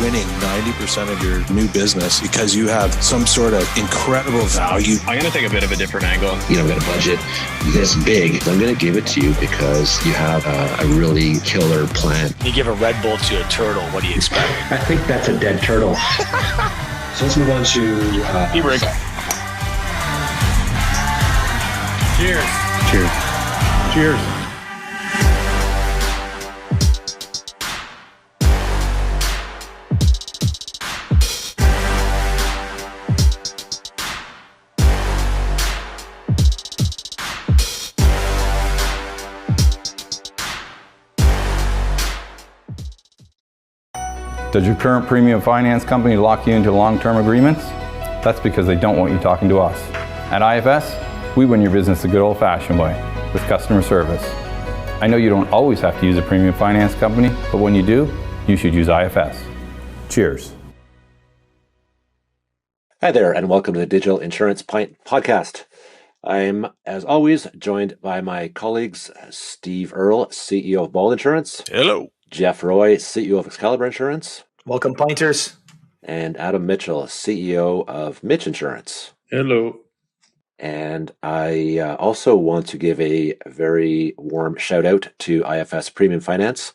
winning 90% of your new business because you have some sort of incredible value. I'm going to take a bit of a different angle. I've got a budget this big. I'm going to give it to you because you have a really killer plan. You give a Red Bull to a turtle, what do you expect? I think that's a dead turtle. So let's move on to... E-Rig. Cheers. Cheers. Cheers. Does your current premium finance company lock you into long-term agreements? That's because they don't want you talking to us. At IFS, we win your business the good old-fashioned way, with customer service. I know you don't always have to use a premium finance company, but when you do, you should use IFS. Cheers. Hi there, and welcome to the Digital Insurance Pint Podcast. I'm, as always, joined by my colleagues, Steve Earle, CEO of Ball Insurance. Hello. Jeff Roy, CEO of Excalibur Insurance. Welcome, Pinters. And Adam Mitchell, CEO of Mitch Insurance. Hello. And I also want to give a very warm shout out to IFS Premium Finance,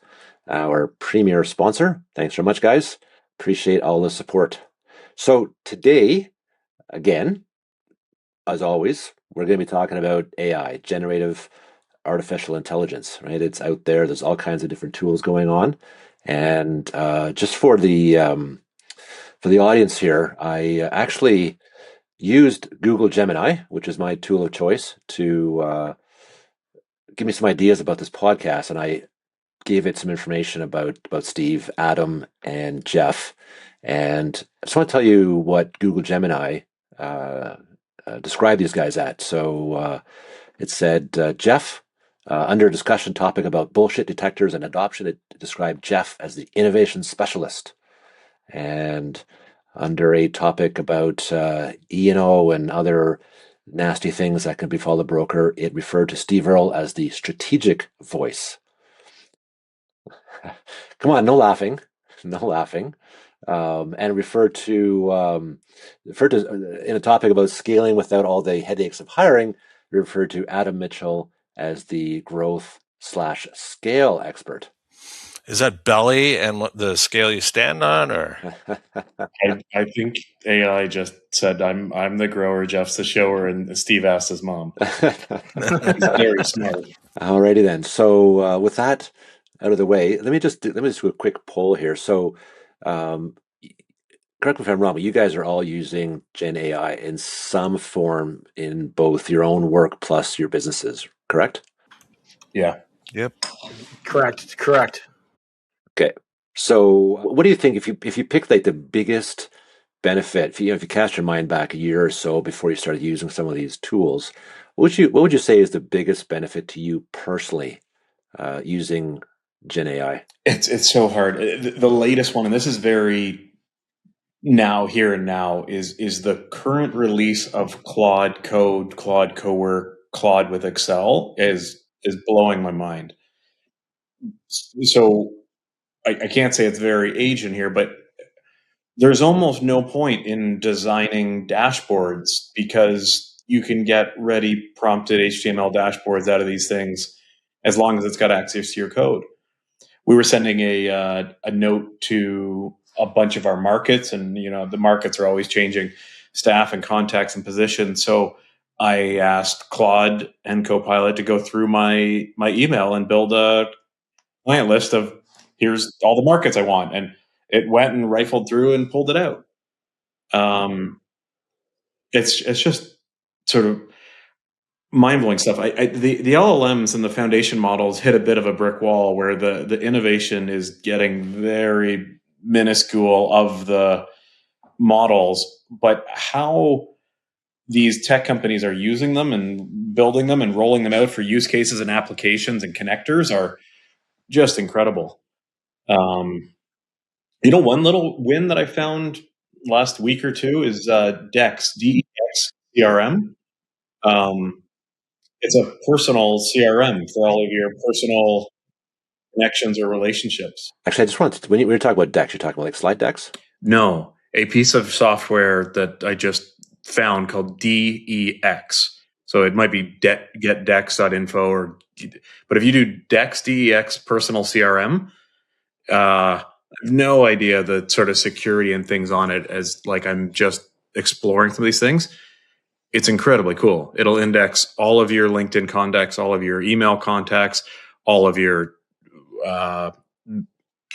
our premier sponsor. Thanks very much, guys. Appreciate all the support. So today, again, as always, we're going to be talking about AI, generative artificial intelligence, right? It's out there. There's all kinds of different tools going on. And just for the audience here, I actually used Google Gemini, which is my tool of choice, to give me some ideas about this podcast. And I gave it some information about Steve, Adam, and Jeff. And I just want to tell you what Google Gemini described these guys at. So it said, Jeff, under a discussion topic about bullshit detectors and adoption, it described Jeff as the innovation specialist. And under a topic about E&O and other nasty things that can befall the broker, it referred to Steve Earle as the strategic voice. Come on, no laughing. And referred to in a topic about scaling without all the headaches of hiring, referred to Adam Mitchell as the growth/scale expert. Is that belly and the scale you stand on, or? I think AI just said, I'm the grower, Jeff's the shower, and Steve asked his mom. He's very smart. Alrighty then. So with that out of the way, let me just do a quick poll here. So correct me if I'm wrong, but you guys are all using Gen AI in some form in both your own work plus your businesses, correct? Yeah. Yep. Correct. Okay. So what do you think if you pick like the biggest benefit, if you cast your mind back a year or so before you started using some of these tools, what would you say is the biggest benefit to you personally using Gen AI? It's so hard. The latest one, and this is very here and now, is the current release of Claude Code, Claude Cowork, Claude with Excel is blowing my mind. So I can't say it's very aged here, but there's almost no point in designing dashboards because you can get ready prompted HTML dashboards out of these things as long as it's got access to your code. We were sending a note to a bunch of our markets, and the markets are always changing staff and contacts and positions. So I asked Claude and Copilot to go through my email and build a client list of here's all the markets I want. And it went and rifled through and pulled it out. It's just sort of mind-blowing stuff. The LLMs and the foundation models hit a bit of a brick wall where the innovation is getting very minuscule of the models, but how these tech companies are using them and building them and rolling them out for use cases and applications and connectors are just incredible. One little win that I found last week or two is DEX, DEX CRM. It's a personal CRM for all of your personal connections or relationships. Actually, I just wanted to, when you were talking about decks, you're talking about like slide decks? No, a piece of software that I just found called DEX. So it might be getdex.info but if you do Dex DEX personal CRM, I have no idea the sort of security and things on it, as like I'm just exploring some of these things. It's incredibly cool. It'll index all of your LinkedIn contacts, all of your email contacts, all of your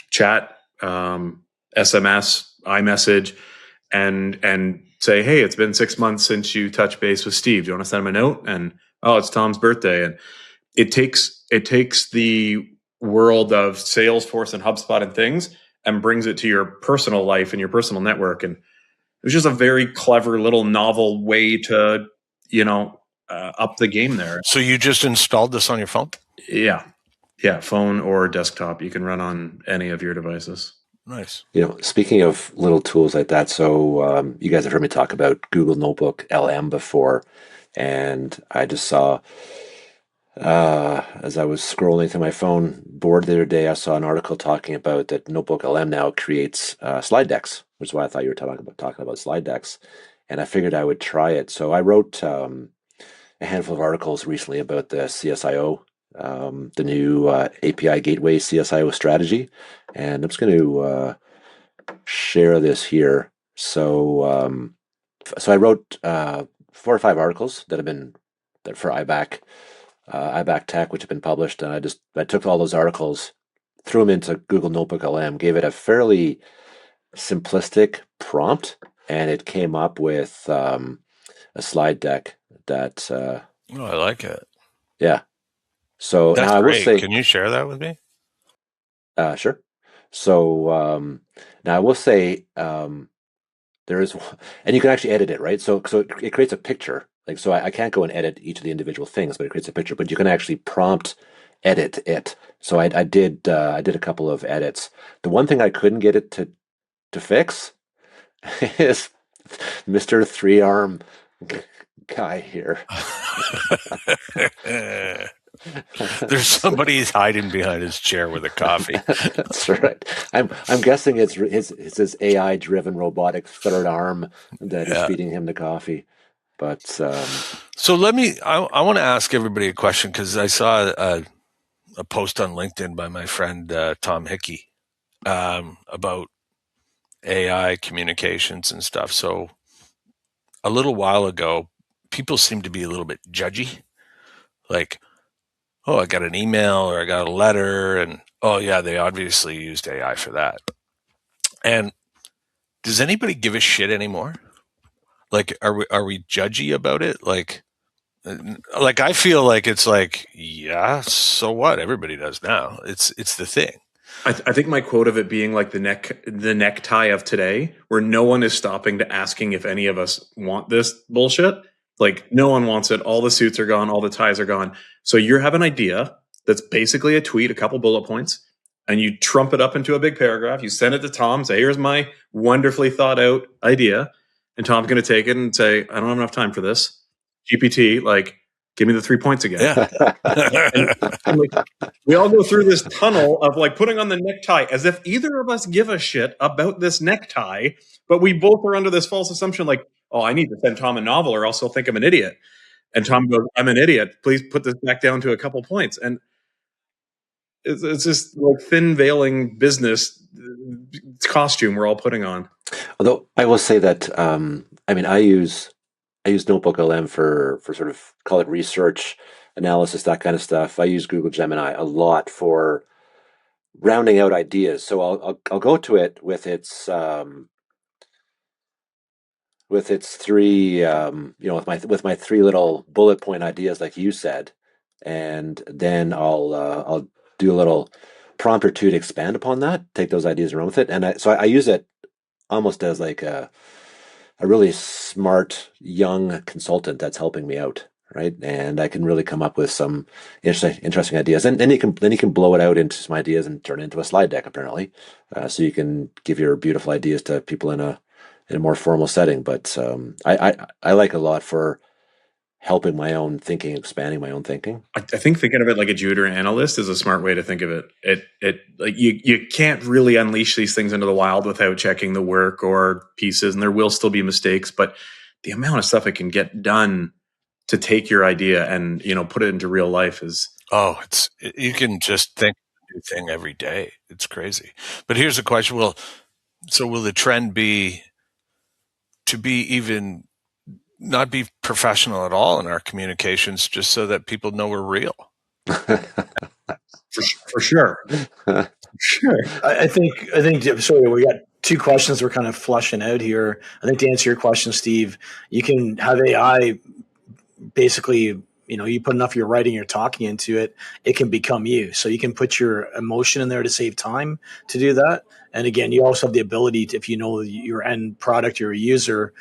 chat, SMS, iMessage, and say, hey, it's been 6 months since you touched base with Steve. Do you want to send him a note? And oh, it's Tom's birthday. And it takes the world of Salesforce and HubSpot and things and brings it to your personal life and your personal network. And it was just a very clever little novel way to, up the game there. So you just installed this on your phone? Yeah, phone or desktop. You can run on any of your devices. Nice. Speaking of little tools like that, so you guys have heard me talk about Google Notebook LM before, and I just saw, as I was scrolling through my phone board the other day, I saw an article talking about that Notebook LM now creates slide decks, which is why I thought you were talking about slide decks, and I figured I would try it. So I wrote a handful of articles recently about the CSIO, the new API Gateway CSIO strategy, and I'm just going to share this here. So I wrote 4 or 5 articles that have been for IBAC Tech, which have been published, and I took all those articles, threw them into Google Notebook LM, gave it a fairly simplistic prompt, and it came up with a slide deck that. I like it. Yeah. So that's now great. I will say, can you share that with me? Sure. So now I will say there is, and you can actually edit it, right? So it creates a picture. Like, so I can't go and edit each of the individual things, but it creates a picture. But you can actually prompt edit it. So I did a couple of edits. The one thing I couldn't get it to fix is Mr. 3-arm guy here. There's somebody hiding behind his chair with a coffee. That's right. I'm guessing it's his AI driven robotic third arm that is feeding him the coffee. But so I want to ask everybody a question, because I saw a post on LinkedIn by my friend Tom Hickey about AI communications and stuff. So a little while ago, people seemed to be a little bit judgy, like, oh, I got an email or I got a letter, and oh yeah, they obviously used AI for that. And does anybody give a shit anymore? Like, are we judgy about it? Like I feel like it's like, yeah, so what? Everybody does now. It's the thing. I think my quote of it being like the necktie of today, where no one is stopping to asking if any of us want this bullshit. Like, no one wants it. All the suits are gone. All the ties are gone. So you have an idea that's basically a tweet, a couple bullet points, and you trump it up into a big paragraph. You send it to Tom, say, here's my wonderfully thought out idea. And Tom's going to take it and say, I don't have enough time for this. GPT, like, give me the 3 points again. Yeah. and like, we all go through this tunnel of like putting on the necktie as if either of us give a shit about this necktie, but we both are under this false assumption like, oh, I need to send Tom a novel or else he'll think I'm an idiot. And Tom goes, I'm an idiot. Please put this back down to a couple points. And it's just like thin veiling business costume we're all putting on. Although I will say that, I use Notebook LM for sort of, call it research, analysis, that kind of stuff. I use Google Gemini a lot for rounding out ideas. So I'll go to it with its three, with my 3 little bullet point ideas, like you said, and then I'll do a little prompt or 2 to expand upon that, take those ideas and run with it. And I use it almost as like a really smart young consultant that's helping me out, right? And I can really come up with some interesting ideas, and then you can blow it out into some ideas and turn it into a slide deck, apparently. So you can give your beautiful ideas to people in a more formal setting. But I like a lot for helping my own thinking, expanding my own thinking. I think thinking of it like a junior analyst is a smart way to think of it. It like you can't really unleash these things into the wild without checking the work or pieces, and there will still be mistakes, but the amount of stuff it can get done to take your idea and put it into real life is you can just think a new thing every day. It's crazy. But here's the question: will the trend be to be even not be professional at all in our communications, just so that people know we're real? for sure. Sure. I think. Sorry, we got two questions we're kind of flushing out here. I think to answer your question, Steve, you can have AI basically. You put enough of your writing, your talking into it, it can become you. So you can put your emotion in there to save time to do that. And again, you also have the ability to, if you know your end product, your user,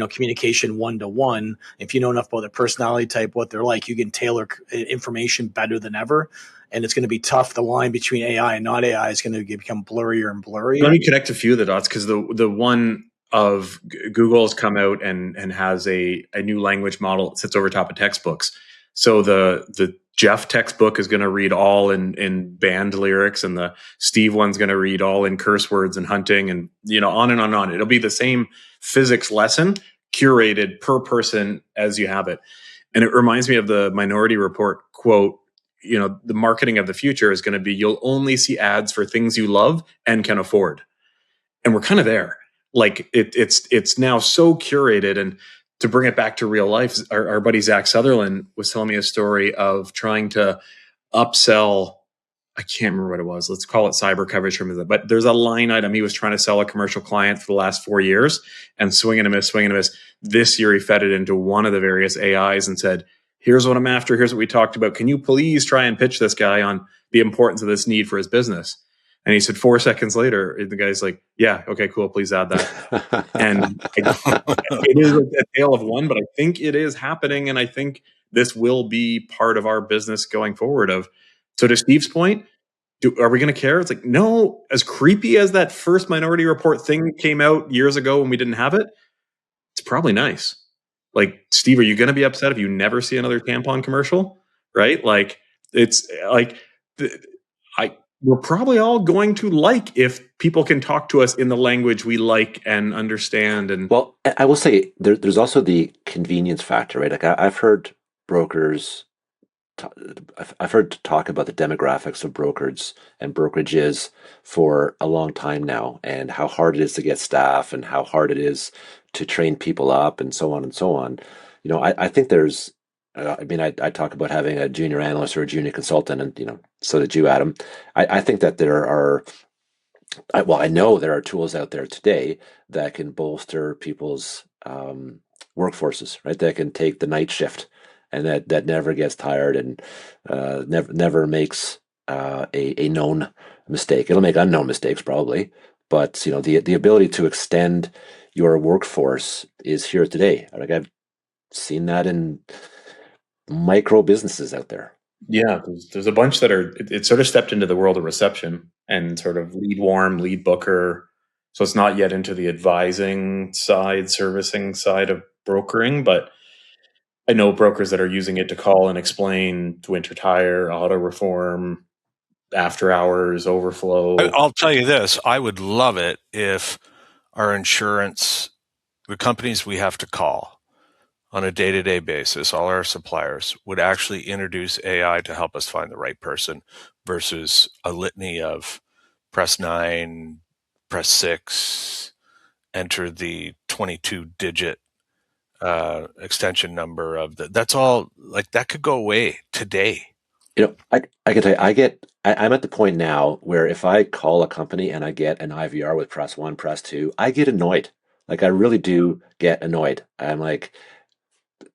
communication one-to-one, if you know enough about their personality type, what they're like, you can tailor information better than ever. And it's going to be tough. The line between AI and not AI is going to become blurrier and blurrier. Let me connect a few of the dots, because the one of Google has come out and has a new language model that sits over top of textbooks. So the Jeff textbook is going to read all in band lyrics, and the Steve one's going to read all in curse words and hunting, and on and on and on. It'll be the same physics lesson curated per person as you have it. And it reminds me of the Minority Report quote, the marketing of the future is going to be, you'll only see ads for things you love and can afford. And we're kind of there. Like it's now so curated. And to bring it back to real life, our buddy Zach Sutherland was telling me a story of trying to upsell. I can't remember what it was. Let's call it cyber coverage from it. But there's a line item he was trying to sell a commercial client for the last 4 years, and swing and a miss. This year he fed it into one of the various AIs and said, here's what I'm after. Here's what we talked about. Can you please try and pitch this guy on the importance of this need for his business? And he said 4 seconds later, the guy's like, yeah, okay, cool. Please add that. And it is a tale of one, but I think it is happening. And I think this will be part of our business going forward. So to Steve's point, are we going to care? It's like, no, as creepy as that first Minority Report thing came out years ago when we didn't have it, it's probably nice. Like, Steve, are you going to be upset if you never see another tampon commercial? Right? Like, it's like, we're probably all going to like if people can talk to us in the language we like and understand. And well, I will say there's also the convenience factor, right? Like I've heard brokers, I've heard talk about the demographics of brokers and brokerages for a long time now, and how hard it is to get staff and how hard it is to train people up and so on and so on. I think there's, I talk about having a junior analyst or a junior consultant, and so did you, Adam. I think that there are, I know there are tools out there today that can bolster people's workforces, right? That can take the night shift, and that never gets tired, and never makes a known mistake. It'll make unknown mistakes probably, but the ability to extend your workforce is here today. Like I've seen that in micro businesses out there. Yeah, there's a bunch that are, it sort of stepped into the world of reception and sort of lead warm, lead booker. So it's not yet into the advising side, servicing side of brokering, but I know brokers that are using it to call and explain winter tire, auto reform, after hours, overflow. I'll tell you this, I would love it if our insurance, the companies we have to call on a day-to-day basis, all our suppliers would actually introduce AI to help us find the right person, versus a litany of press 9, press 6, enter the 22-digit extension number of that's all. Like, that could go away today. I can tell you, I'm at the point now where if I call a company and I get an IVR with press 1, press 2, I get annoyed. Like, I really do get annoyed. I'm like,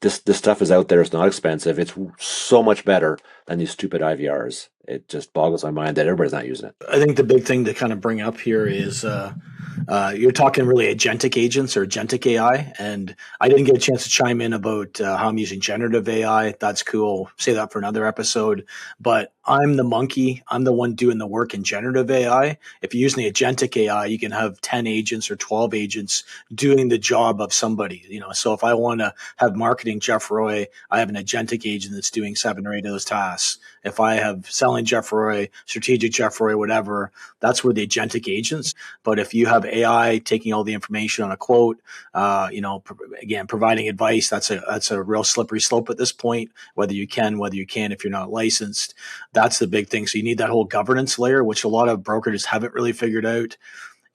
this stuff is out there. It's not expensive. It's so much better than these stupid IVRs. It just boggles my mind that everybody's not using it. I think the big thing to kind of bring up here is you're talking really agentic agents or agentic AI. And I didn't get a chance to chime in about how I'm using generative AI. That's cool. Say that for another episode. But I'm the monkey. I'm the one doing the work in generative AI. If you're using the agentic AI, you can have 10 agents or 12 agents doing the job of somebody. So if I want to have marketing Jeff Roy, I have an agentic agent that's doing 7 or 8 of those tasks. If I have selling Jeff Roy, strategic Jeff Roy, whatever, that's where the agentic agents. But if you have AI taking all the information on a quote, again, providing advice, that's a real slippery slope at this point, whether you can, whether you can't, if you're not licensed. That's the big thing. So you need that whole governance layer, which a lot of brokers haven't really figured out.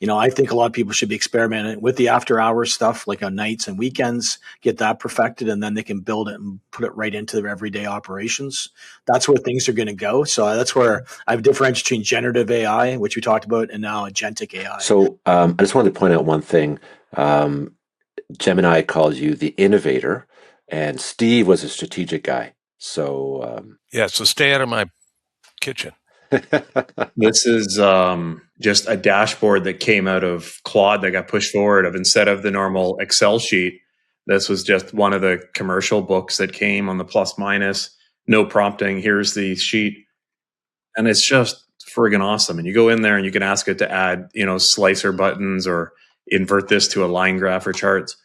I think a lot of people should be experimenting with the after hours stuff, like on nights and weekends, get that perfected, and then they can build it and put it right into their everyday operations. That's where things are going to go. So that's where I've differentiated between generative AI, which we talked about, and now agentic AI. So I just wanted to point out one thing. Gemini calls you the innovator, and Steve was a strategic guy. So so stay out of my kitchen. This is just a dashboard that came out of Claude that got pushed forward. Of instead of the normal Excel sheet, this was just one of the commercial books that came on the plus minus, no prompting. Here's the sheet, and it's just friggin' awesome. And you go in there and you can ask it to add, slicer buttons or invert this to a line graph or charts.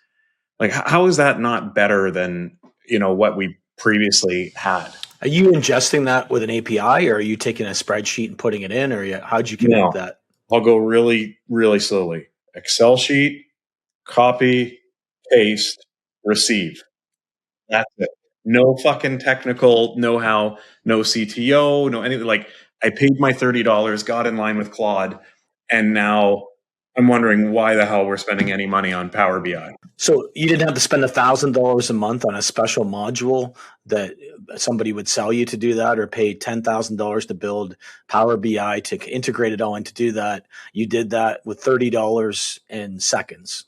Like, how is that not better than what we previously had? Are you ingesting that with an API, or are you taking a spreadsheet and putting it in, or how'd you connect that? I'll go really, really slowly. Excel sheet, copy, paste, receive. That's it. No fucking technical know-how, no CTO, no anything. Like, I paid my $30, got in line with Claude, and now I'm wondering why the hell we're spending any money on Power BI. So you didn't have to spend $1,000 a month on a special module that somebody would sell you to do that, or pay $10,000 to build Power BI to integrate it all and to do that. You did that with $30 in seconds.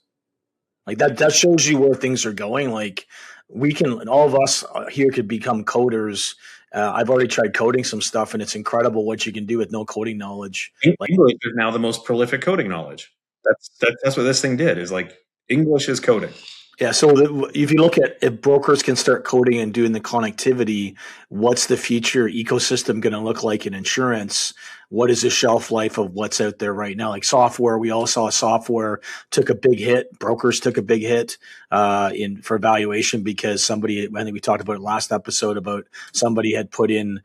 Like that shows you where things are going. Like all of us here could become coders. I've already tried coding some stuff, and it's incredible what you can do with no coding knowledge. English is now the most prolific coding knowledge. That's what this thing did, is like, English is coding. Yeah. So if you look at if brokers can start coding and doing the connectivity, what's the future ecosystem going to look like in insurance? What is the shelf life of what's out there right now? Like software, we all saw software took a big hit. Brokers took a big hit for valuation because somebody, I think we talked about it last episode, about somebody had put in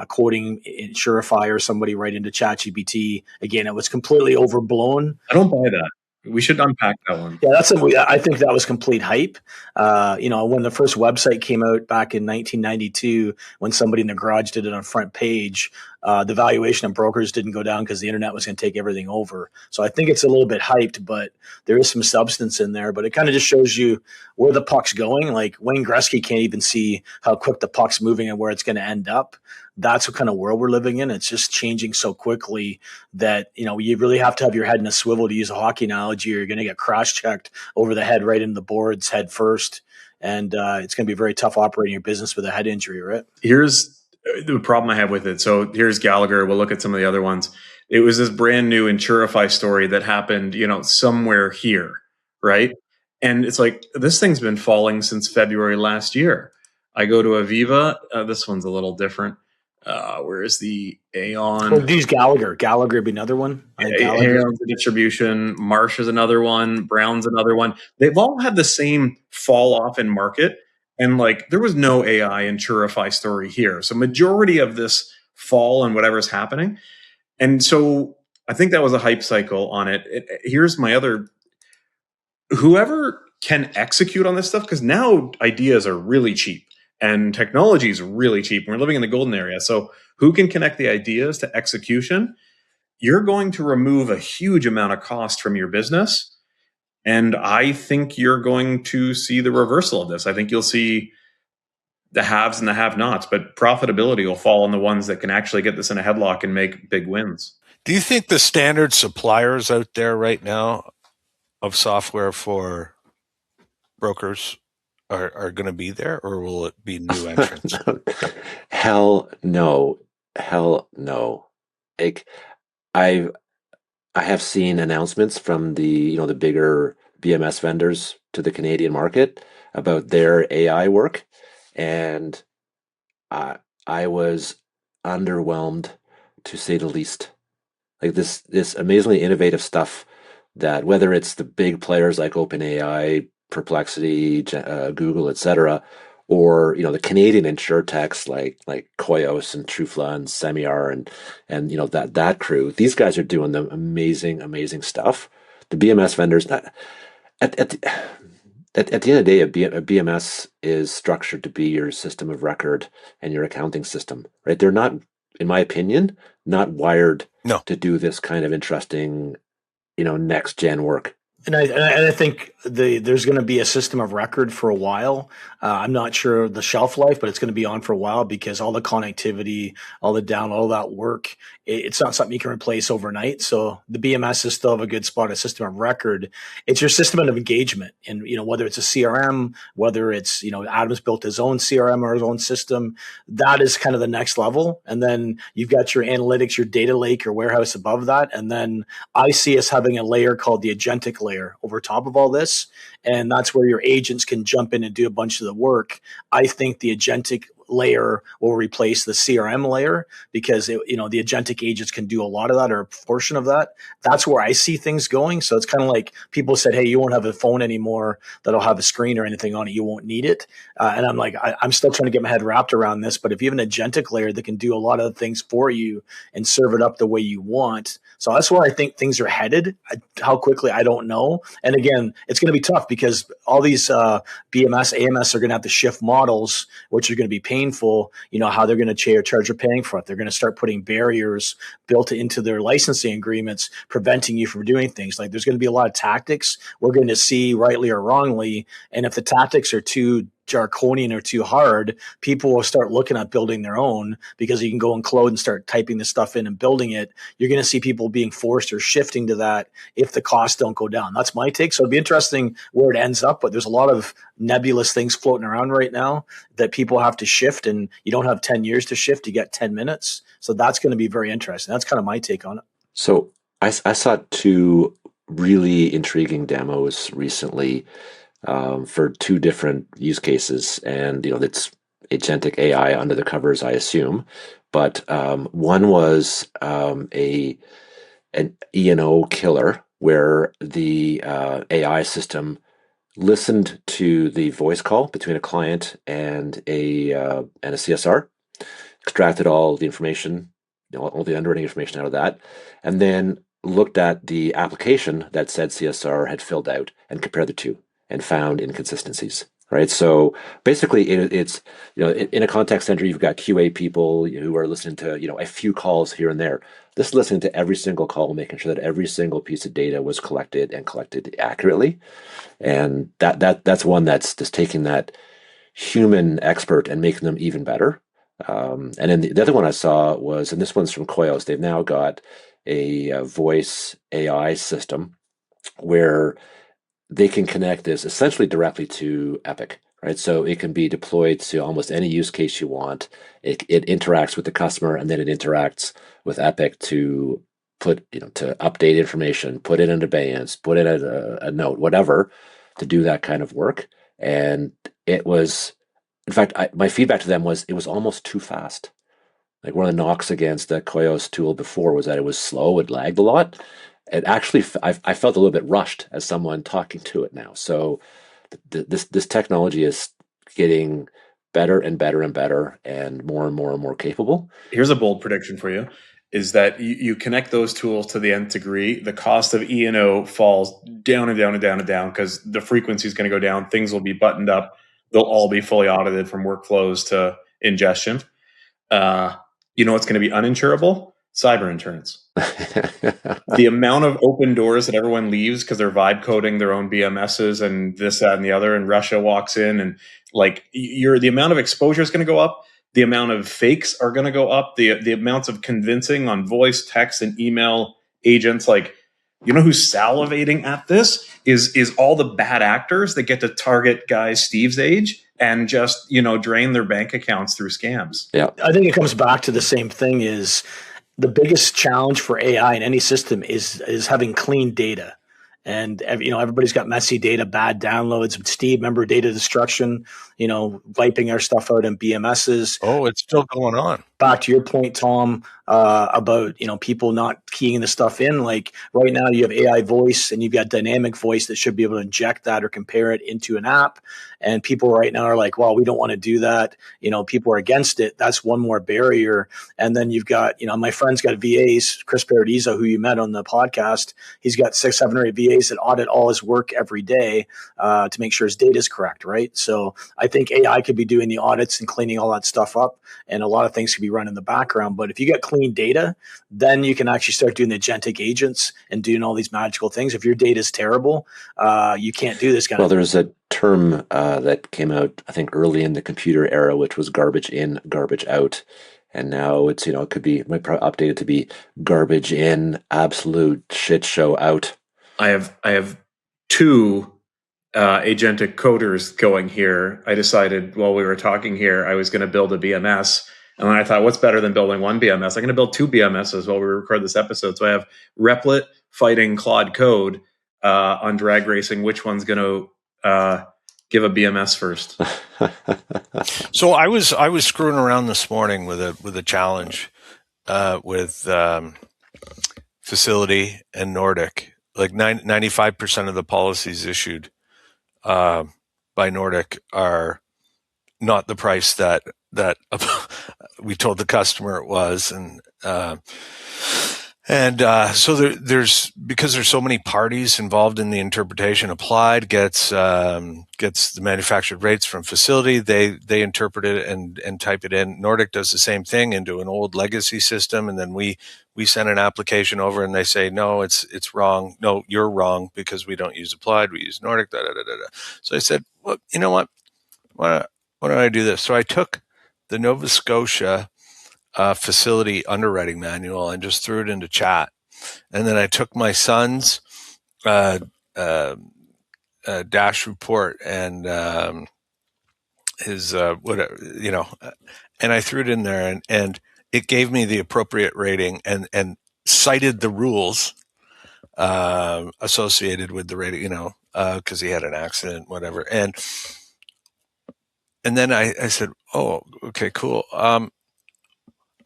quoting Insurify or somebody right into ChatGPT. Again, it was completely overblown. I don't buy that. We should unpack that one. Yeah, I think that was complete hype. When the first website came out back in 1992, when somebody in the garage did it on front page, the valuation of brokers didn't go down because the internet was going to take everything over. So I think it's a little bit hyped, but there is some substance in there. But it kind of just shows you where the puck's going. Like Wayne Gretzky can't even see how quick the puck's moving and where it's going to end up. That's what kind of world we're living in. It's just changing so quickly that, you really have to have your head in a swivel, to use a hockey analogy, or you're going to get cross-checked over the head right into the boards head first. And it's going to be very tough operating your business with a head injury, right? Here's the problem I have with it. So here's Gallagher. We'll look at some of the other ones. It was this brand new Insurify story that happened, somewhere here, right? And it's like, this thing's been falling since February last year. I go to Aviva. This one's a little different. Where is the Aon? Well, use Gallagher. Gallagher would be another one. Aon's a distribution. Marsh is another one. Brown's another one. They've all had the same fall off in market. And there was no AI Insurify story here. So majority of this fall and whatever's happening. And so I think that was a hype cycle on it. Here's my other, whoever can execute on this stuff, because now ideas are really cheap. And technology is really cheap. We're living in the golden area. So who can connect the ideas to execution? You're going to remove a huge amount of cost from your business. And I think you're going to see the reversal of this. I think you'll see the haves and the have-nots, but profitability will fall on the ones that can actually get this in a headlock and make big wins. Do you think the standard suppliers out there right now of software for brokers are going to be there, or will it be new entrants? Hell no. Like, I have seen announcements from the the bigger BMS vendors to the Canadian market about their AI work, and I was underwhelmed, to say the least. Like this amazingly innovative stuff that, whether it's the big players like OpenAI, Perplexity, Google, etc., or the Canadian insurtechs like Koios and Trufla and Semiar and that crew. These guys are doing the amazing stuff. The BMS vendors, at the end of the day, a BMS is structured to be your system of record and your accounting system, right? They're not, in my opinion, not wired to do this kind of interesting, next gen work. And I think there's going to be a system of record for a while. I'm not sure the shelf life, but it's going to be on for a while because all the connectivity, all the download, all that work, it's not something you can replace overnight. So the BMS is still a good spot, a system of record. It's your system of engagement. And, whether it's a CRM, whether it's, Adam's built his own CRM or his own system, that is kind of the next level. And then you've got your analytics, your data lake, your warehouse above that. And then I see us having a layer called the agentic layer over top of all this. And that's where your agents can jump in and do a bunch of the work. I think the agentic layer will replace the CRM layer because the agentic agents can do a lot of that or a portion of that. That's where I see things going. So it's kind of like people said, hey, you won't have a phone anymore that'll have a screen or anything on it. You won't need it. And I'm like, I'm still trying to get my head wrapped around this. But if you have an agentic layer that can do a lot of things for you and serve it up the way you want. So that's where I think things are headed. How quickly, I don't know. And again, it's going to be tough because all these BMS, AMS are going to have to shift models, which are going to be painful. How they're going to charge or paying for it. They're going to start putting barriers built into their licensing agreements, preventing you from doing things. Like there's going to be a lot of tactics we're going to see, rightly or wrongly. And if the tactics are too draconian or too hard, people will start looking at building their own because you can go in Claude and start typing this stuff in and building it. You're going to see people being forced or shifting to that if the costs don't go down. That's my take. So it'd be interesting where it ends up, but there's a lot of nebulous things floating around right now that people have to shift, and you don't have 10 years to shift. You get 10 minutes. So that's going to be very interesting. That's kind of my take on it. So I saw two really intriguing demos recently for two different use cases, and it's agentic AI under the covers, I assume. But one was an E&O killer, where the AI system listened to the voice call between a client and a CSR, extracted all the information, all the underwriting information out of that, and then looked at the application that said CSR had filled out and compared the two and found inconsistencies. Right. So basically, it's in a contact center, you've got QA people who are listening to a few calls here and there. This is listening to every single call, making sure that every single piece of data was collected accurately. And that's one that's just taking that human expert and making them even better. And then the other one I saw was, and this one's from Koios, they've now got a voice AI system where they can connect this essentially directly to Epic, right? So it can be deployed to almost any use case you want. It interacts with the customer, and then it interacts with Epic to to update information, put it in abeyance, put it as a note, whatever, to do that kind of work. And it was, in fact, my feedback to them was it was almost too fast. Like one of the knocks against the Koios tool before was that it was slow, it lagged a lot. It actually, I felt a little bit rushed as someone talking to it now. So this technology is getting better and better and better, and more capable. Here's a bold prediction for you: is that you connect those tools to the nth degree, the cost of E&O falls down and down and down and down because the frequency is going to go down. Things will be buttoned up. They'll all be fully audited from workflows to ingestion. What's going to be uninsurable? Cyber insurance. The amount of open doors that everyone leaves because they're vibe coding their own BMSs and this, that, and the other, and Russia walks in, and the amount of exposure is going to go up. The amount of fakes are going to go up. The amounts of convincing on voice, text, and email agents, who's salivating at this is all the bad actors that get to target guys Steve's age and just drain their bank accounts through scams. Yeah, I think it comes back to the same thing. Is the biggest challenge for AI in any system is having clean data. And everybody's got messy data, bad downloads. Steve, remember data destruction? Wiping our stuff out in BMSs. Oh, it's still going on. Back to your point, Tom, about people not keying the stuff in. Like right now, you have AI voice and you've got dynamic voice that should be able to inject that or compare it into an app. And people right now are like, well, we don't want to do that. People are against it. That's one more barrier. And then you've got, my friend's got VAs, Chris Paradiso, who you met on the podcast. He's got 6, 7, or 8 VAs that audit all his work every day to make sure his data is correct, right? So I think AI could be doing the audits and cleaning all that stuff up, and a lot of things could be run in the background. But if you get clean data, then you can actually start doing the agentic agents and doing all these magical things. If your data is terrible, you can't do this kind of thing. Well, there's a term that came out, I think, early in the computer era, which was garbage in, garbage out. And now it's, it could be updated to be garbage in, absolute shit show out. I have 2 agentic coders going here. I decided while we were talking here, I was going to build a BMS. And then I thought, what's better than building one BMS? I'm going to build 2 BMSs while we record this episode. So I have Replit fighting Claude Code on drag racing. Which one's going to give a BMS first? So I was screwing around this morning with a challenge with Facility and Nordic. Like 95% of the policies issued by Nordic are not the price that we told the customer it was, and so there's because there's so many parties involved in the interpretation. Applied gets the manufactured rates from Facility. They interpret it and type it in. Nordic does the same thing into an old legacy system, and then we send an application over, and they say no, it's wrong. No, you're wrong because we don't use Applied. We use Nordic. Da, da, da, da. So I said, well, you know what? Why don't I do this? So I took the Nova Scotia Facility underwriting manual and just threw it into chat. And then I took my son's dash report and his whatever, and I threw it in there, and it gave me the appropriate rating and cited the rules associated with the rating, because he had an accident, whatever. And then I said, oh, okay, cool.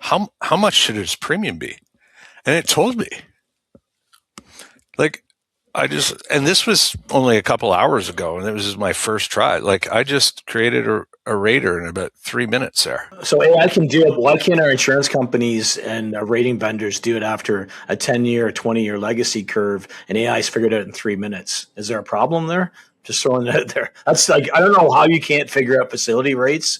How much should his premium be? And it told me. Like, and this was only a couple hours ago, and it was my first try. Like, I just created a rater in about 3 minutes there. So AI can do it. Why can't our insurance companies and rating vendors do it after a 10-year or 20-year legacy curve, and AI's figured it out in 3 minutes? Is there a problem there? Just throwing it out there. That's like, I don't know how you can't figure out Facility rates.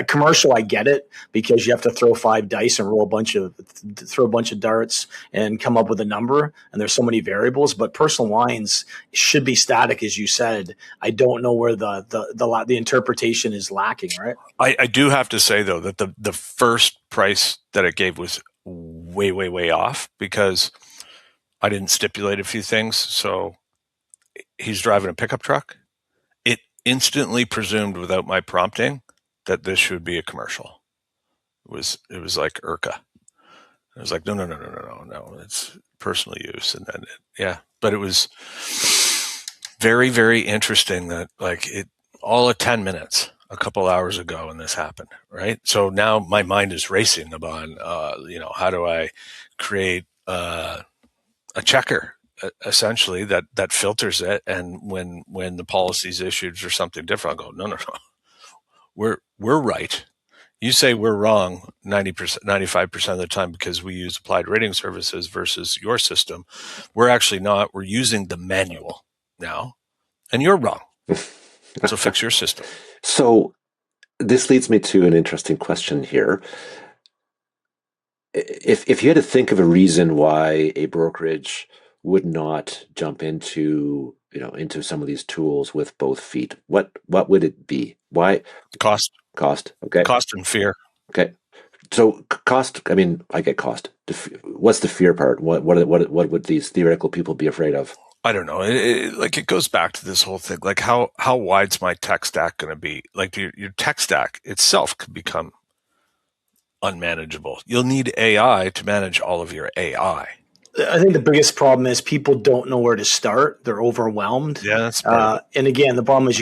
Commercial, I get it, because you have to throw 5 dice and throw a bunch of darts and come up with a number. And there's so many variables, but personal lines should be static, as you said. I don't know where the interpretation is lacking, right? I do have to say though that the first price that it gave was way, way, way off because I didn't stipulate a few things. So he's driving a pickup truck. It instantly presumed without my prompting that this should be a commercial. It was like IRCA. I was like, no, it's personal use. And then, but it was very, very interesting that like it all at 10 minutes a couple hours ago when this happened, right? So now my mind is racing about, how do I create a checker essentially that filters it, and when the policy's issued or something different, I'll go, no, we're right. You say we're wrong 90%, 95% of the time because we use Applied Rating Services versus your system. We're actually not. We're using the manual now, and you're wrong. So fix your system. So this leads me to an interesting question here. If you had to think of a reason why a brokerage would not jump into some of these tools with both feet, what would it be? Why? Cost. Okay. Cost and fear. Okay. So cost. I mean, I get cost. What's the fear part? What would these theoretical people be afraid of? I don't know. It goes back to this whole thing. Like how wide's my tech stack going to be? Like your tech stack itself could become unmanageable. You'll need AI to manage all of your AI. I think the biggest problem is people don't know where to start. They're overwhelmed. Yeah, that's part of it. And again, the problem is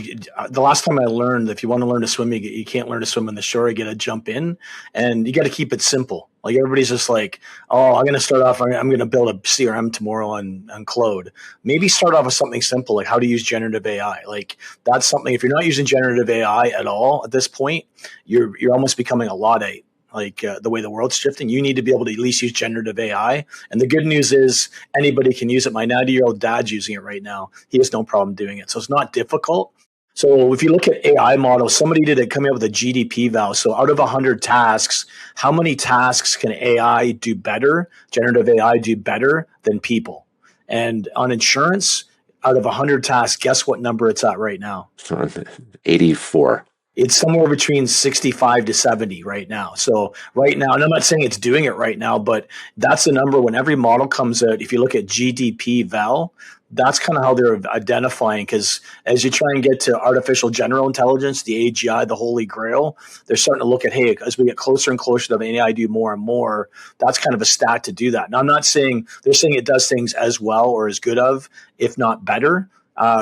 the last time I learned, if you want to learn to swim, you can't learn to swim in the shore. You got to jump in, and you got to keep it simple. Like everybody's just like, oh, I'm going to start off. I'm going to build a CRM tomorrow on Claude. Maybe start off with something simple, like how to use generative AI. Like that's something. If you're not using generative AI at all at this point, you're almost becoming a Luddite. Like the way the world's shifting, you need to be able to at least use generative AI. And the good news is anybody can use it. My 90-year-old dad's using it right now. He has no problem doing it. So it's not difficult. So if you look at AI models, somebody did it coming up with a GDP val. So out of 100 tasks, how many tasks can AI do better, generative AI do better than people? And on insurance, out of 100 tasks, guess what number it's at right now? 84. It's somewhere between 65 to 70 right now. So right now, and I'm not saying it's doing it right now, but that's the number when every model comes out. If you look at GDP val, that's kind of how they're identifying, because as you try and get to artificial general intelligence, the AGI, the holy grail, they're starting to look at, hey, as we get closer and closer to the AI do more and more, that's kind of a stat to do that. Now, I'm not saying they're saying it does things as well or as good of, if not better.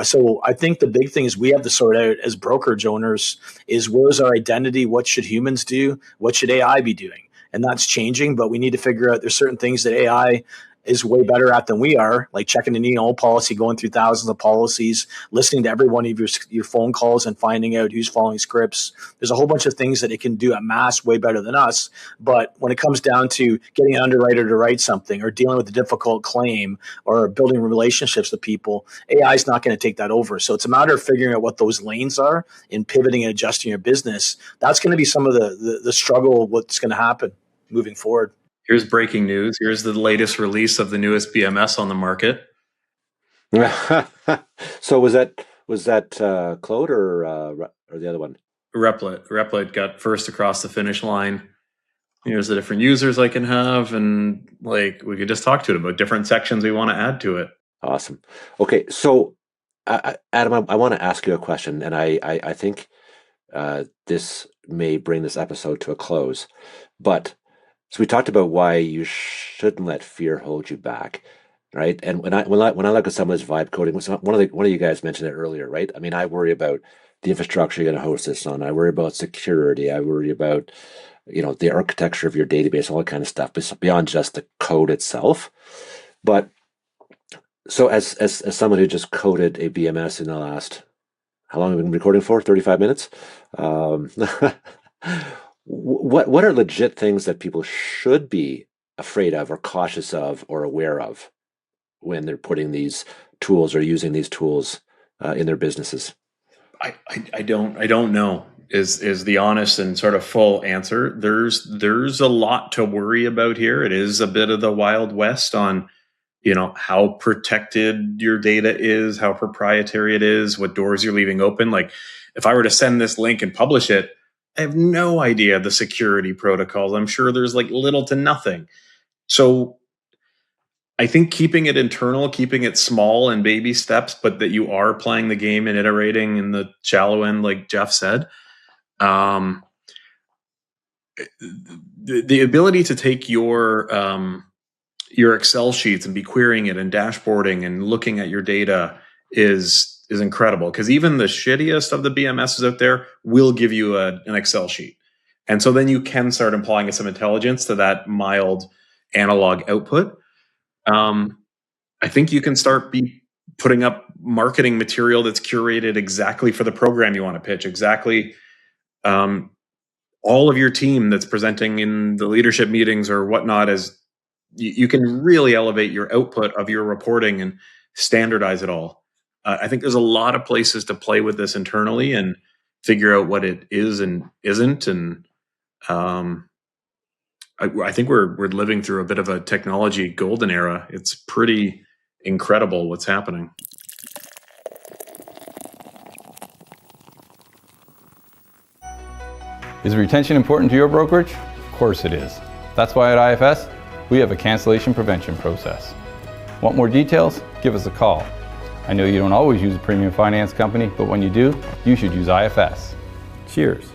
So I think the big thing is we have to sort out as brokerage owners is where's our identity? What should humans do? What should AI be doing? And that's changing, but we need to figure out there's certain things that AI is way better at than we are, like checking the new old policy, going through thousands of policies, listening to every one of your phone calls and finding out who's following scripts. There's a whole bunch of things that it can do at mass way better than us. But when it comes down to getting an underwriter to write something or dealing with a difficult claim or building relationships with people, AI is not going to take that over. So it's a matter of figuring out what those lanes are and pivoting and adjusting your business. That's going to be some of the struggle of what's going to happen moving forward. Here's breaking news. Here's the latest release of the newest BMS on the market. So was that Claude or the other one? Replit. Replit got first across the finish line. Here's the different users I can have, and like we could just talk to it about different sections we want to add to it. Awesome. Okay, so Adam, I want to ask you a question, and I think this may bring this episode to a close, but. So we talked about why you shouldn't let fear hold you back, right? And when I look at some of this vibe coding, one of you guys mentioned it earlier, right? I mean, I worry about the infrastructure you're going to host this on. I worry about security. I worry about the architecture of your database, all that kind of stuff, beyond just the code itself. But so as someone who just coded a BMS in the last, how long have we been recording for? 35 minutes. What are legit things that people should be afraid of or cautious of or aware of when they're putting these tools or using these tools in their businesses? I don't know is the honest and sort of full answer. There's a lot to worry about here. It is a bit of the Wild West on how protected your data is, how proprietary it is, what doors you're leaving open. Like if I were to send this link and publish it, I have no idea the security protocols. I'm sure there's like little to nothing. So I think keeping it internal, keeping it small and baby steps, but that you are playing the game and iterating in the shallow end, like Jeff said. The ability to take your Excel sheets and be querying it and dashboarding and looking at your data is incredible, because even the shittiest of the BMSs out there will give you an Excel sheet. And so then you can start applying some intelligence to that mild analog output. I think you can start putting up marketing material that's curated exactly for the program you want to pitch, exactly all of your team that's presenting in the leadership meetings or whatnot. As you can really elevate your output of your reporting and standardize it all. I think there's a lot of places to play with this internally and figure out what it is and isn't. And I think we're living through a bit of a technology golden era. It's pretty incredible what's happening. Is retention important to your brokerage? Of course it is. That's why at IFS, we have a cancellation prevention process. Want more details? Give us a call. I know you don't always use a premium finance company, but when you do, you should use IFS. Cheers.